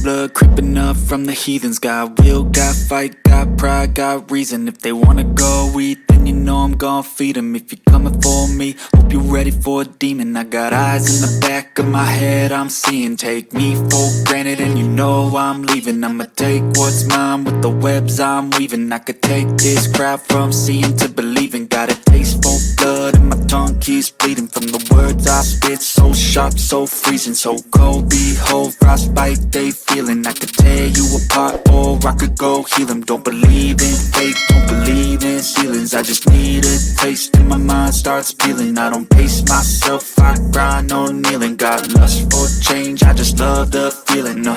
blood creeping up from the heathens. Got will, got fight, got pride, got reason. If they wanna go eat, then you know I'm gon' feed them. If you're coming for me, hope you're ready for a demon. I got eyes in the back of my head, I'm seeing. Take me for granted and you know I'm leaving. I'ma take what's mine with the webs I'm weaving. I could take this crowd from seeing to believing. Got a taste for blood and my tongue keeps bleeding from the words I spit. So sharp, so freezing, so cold. Behold, frostbite they feeling. I could tear you apart or I could go heal them. Don't believe in fate, don't believe in ceilings. I just need a taste and my mind starts peeling. I don't pace myself, I grind on kneeling. Got lust for change, I just love the feeling.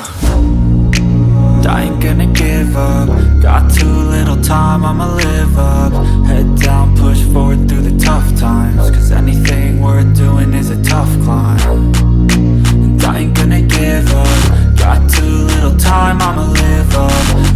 I ain't gonna give up. Got too little time, I'ma live up. Head down, push forward through the tough times. Cause anything worth doing is a tough climb. And I ain't gonna give up. Got too little time, I'ma live up.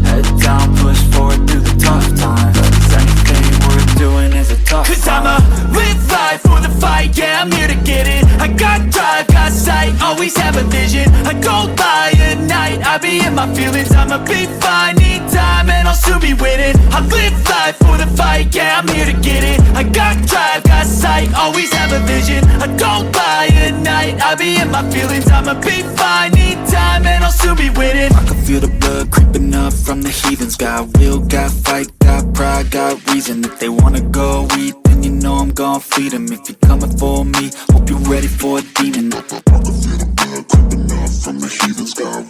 Head down, push forward through the tough times. Cause anything worth doing is a tough climb. Cause I'ma live life for the fight, yeah, I'm here to get it. I got drive, got sight, always have a vision. I go by at night, I be in my feelings. I'ma be fine, need time and I'll soon be winning. I live life for the fight, yeah, I'm here to get it. I got drive, got sight, always have a vision. I go by at night, I be in my feelings. I'ma be fine, need time and I'll soon be winning. I can feel the blood creeping up from the heathens. Got will, got fight, got pride, got reason. If they wanna go eat, then you know I'm gon' feed them. If you're coming for me, hope you're ready for a demon. I can feel the blood creeping up from the heathens. Got